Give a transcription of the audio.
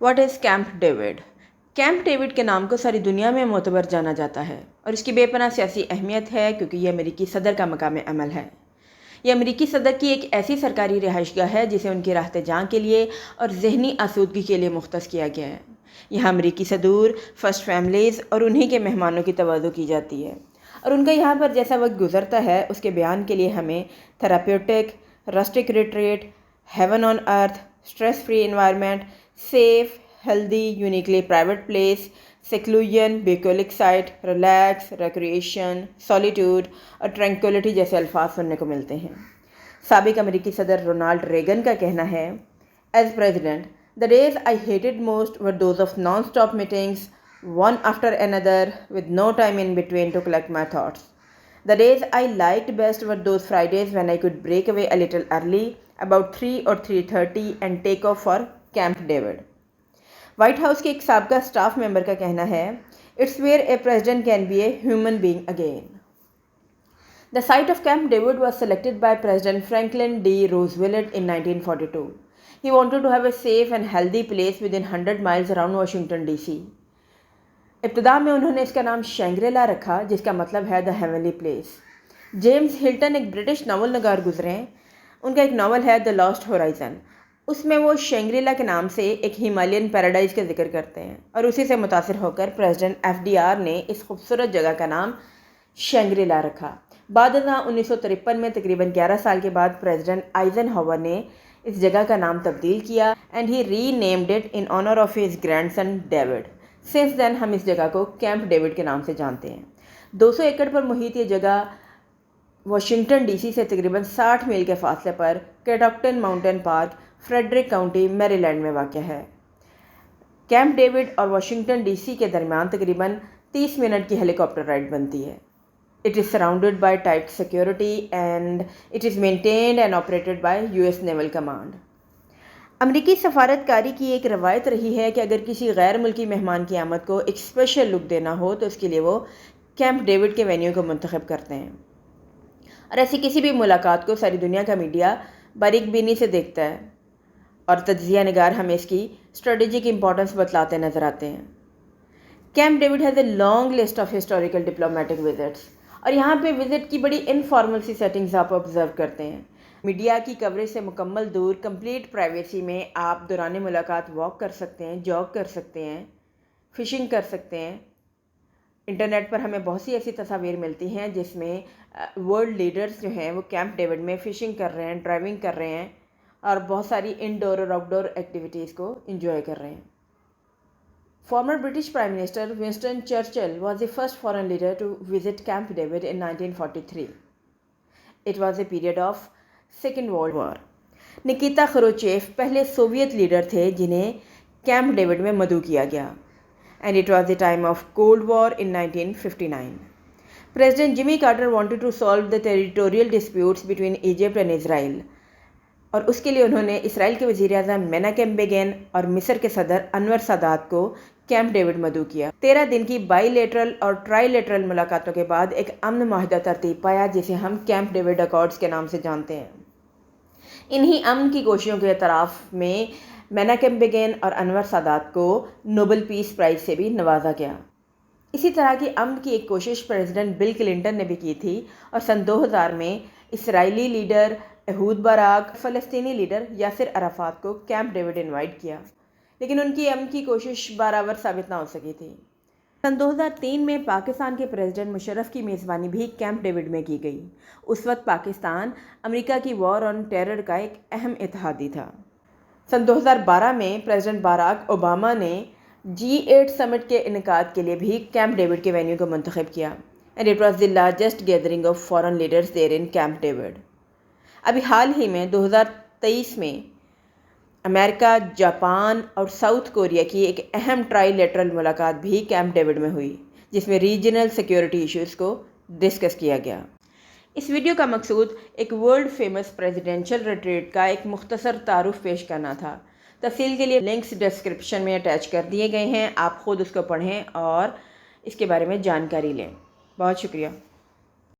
What is camp David? Camp David کے نام کو ساری دنیا میں معتبر جانا جاتا ہے اور اس کی بے پناہ سیاسی اہمیت ہے کیونکہ یہ امریکی صدر کا مقام عمل ہے۔ یہ امریکی صدر کی ایک ایسی سرکاری رہائش گاہ ہے جسے ان کی راحت جاں کے لیے اور ذہنی آسودگی کے لیے مختص کیا گیا ہے۔ یہاں امریکی صدور، فرسٹ فیملیز اور انہی کے مہمانوں کی توازو کی جاتی ہے اور ان کا یہاں پر جیسا وقت گزرتا ہے اس کے بیان کے لیے ہمیں therapeutic, rustic retreat, haven on earth, stress free environment, safe, healthy, uniquely private place, seclusion, bucolic site, relax, recreation, solitude اور ٹرینکولیٹی جیسے الفاظ سننے کو ملتے ہیں۔ سابق امریکی صدر رونالڈ ریگن کا کہنا ہے، as president the days I hated most were those of non-stop meetings, one after another, with no time in between to collect my thoughts. The days I liked best were those Fridays when I could break away a little early, about 3 or 3:30, and take off for Camp David. White house کے ایک سابقہ staff member کا کہنا ہے، It's where a president can be a human being again. The site of Camp David was selected by President Franklin D. Roosevelt in 1942. He wanted to have a safe and healthy place within 100 miles around Washington DC. ابتدا میں انہوں نے اس کا نام شینگری-لا رکھا جس کا مطلب ہے The Heavenly Place. James Hilton ایک برٹش ناول نگار گزرے ہیں۔ ان کا ایک ناول ہے The Lost Horizon. اس میں وہ شینگری-لا کے نام سے ایک ہمالین پیراڈائز کا ذکر کرتے ہیں اور اسی سے متاثر ہو کر پریزیڈنٹ FDR نے اس خوبصورت جگہ کا نام شینگری-لا رکھا۔ بعد ازاں 1953 میں تقریباً 11 سال کے بعد پریزیڈنٹ آئزن ہاور نے اس جگہ کا نام تبدیل کیا and he renamed it in honour of his grandson David. Since then ہم اس جگہ کو کیمپ ڈیوڈ کے نام سے جانتے ہیں۔ 200 ایکڑ پر محیط یہ جگہ واشنگٹن DC سے تقریباً 60 میل کے فاصلے پر کیٹاکٹن ماؤنٹین پارک، فریڈرک کاؤنٹی، میری لینڈ میں واقع ہے۔ کیمپ ڈیوڈ اور واشنگٹن DC کے درمیان تقریباً 30 منٹ کی ہیلی کاپٹر رائڈ بنتی ہے۔ It is surrounded by tight security and it is maintained and operated by US Naval Command. امریکی سفارتکاری کی ایک روایت رہی ہے کہ اگر کسی غیر ملکی مہمان کی آمد کو ایک اسپیشل لک دینا ہو تو اس کے لیے وہ کیمپ ڈیوڈ کے وینیو کو منتخب کرتے ہیں، اور ایسی کسی بھی ملاقات کو ساری دنیا کا میڈیا باریک بینی سے دیکھتا ہے اور تجزیہ نگار ہمیں اس کی اسٹریٹجک امپورٹنس بتلاتے نظر آتے ہیں۔ Camp David has a long list of historical diplomatic visits, اور یہاں پہ وزٹ کی بڑی انفارمل سی سیٹنگز آپ آبزرو کرتے ہیں۔ میڈیا کی کوریج سے مکمل دور کمپلیٹ پرائیویسی میں آپ دوران ملاقات واک کر سکتے ہیں، جاگ کر سکتے ہیں، فشنگ کر سکتے ہیں۔ انٹرنیٹ پر ہمیں بہت سی ایسی تصاویر ملتی ہیں جس میں ورلڈ لیڈرز جو ہیں وہ کیمپ ڈیوڈ میں فشنگ کر رہے ہیں، ڈرائیونگ کر رہے ہیں اور بہت ساری انڈور اور آؤٹ ڈور ایکٹیویٹیز کو انجوائے کر رہے ہیں۔ Former British Prime Minister Winston Churchill was the first foreign leader to visit Camp David in 1943. It was a period of Second World War. نکیتا خروچیف پہلے سوویت لیڈر تھے جنہیں کیمپ ڈیوڈ میں مدعو کیا گیا، and it was the time of Cold War in 1959. President Jimmy Carter wanted to solve the territorial disputes between Egypt and Israel. اور اس کے لیے انہوں نے اسرائیل کے وزیر اعظم میناکیم بیگن اور مصر کے صدر انور سادات کو کیمپ ڈیوڈ مدعو کیا۔ 13 دن کی بائی لیٹرل اور ٹرائی لیٹرل ملاقاتوں کے بعد ایک امن معاہدہ ترتیب پایا جسے ہم کیمپ ڈیوڈ اکارڈز کے نام سے جانتے ہیں۔ انہی امن کی کوششوں کے اعتراف میں میناکیم بیگن اور انور سادات کو نوبل پیس پرائز سے بھی نوازا گیا۔ اسی طرح کی امن کی ایک کوشش پریزیڈنٹ بل کلنٹن نے بھی کی تھی اور سن 2000 میں اسرائیلی لیڈر ایہود باراک، فلسطینی لیڈر یاسر عرفات کو کیمپ ڈیوڈ انوائٹ کیا، لیکن ان کی امن کی کوشش بارآور ثابت نہ ہو سکی تھی۔ سن 2003 میں پاکستان کے پریزیڈنٹ مشرف کی میزبانی بھی کیمپ ڈیوڈ میں کی گئی۔ اس وقت پاکستان امریکہ کی وار آن ٹیرر کا ایک اہم اتحادی تھا۔ سن 2012 میں پریزیڈنٹ باراک اوباما نے G8 سمٹ کے انعقاد کے لیے بھی کیمپ ڈیوڈ کے وینیو کو منتخب کیا، and it was the largest gathering of foreign leaders there in Camp David. ابھی حال ہی میں 2023 میں امریکہ، جاپان اور ساؤتھ کوریا کی ایک اہم ٹرائی لیٹرل ملاقات بھی کیمپ ڈیوڈ میں ہوئی جس میں ریجنل سیکیورٹی ایشوز کو ڈسکس کیا گیا۔ اس ویڈیو کا مقصود ایک ورلڈ فیمس پریزیڈینشل ریٹریٹ کا ایک مختصر تعارف پیش کرنا تھا۔ تفصیل کے لیے لنکس ڈسکرپشن میں اٹیچ کر دیے گئے ہیں، آپ خود اس کو پڑھیں اور اس کے بارے میں جانکاری لیں۔ بہت شکریہ۔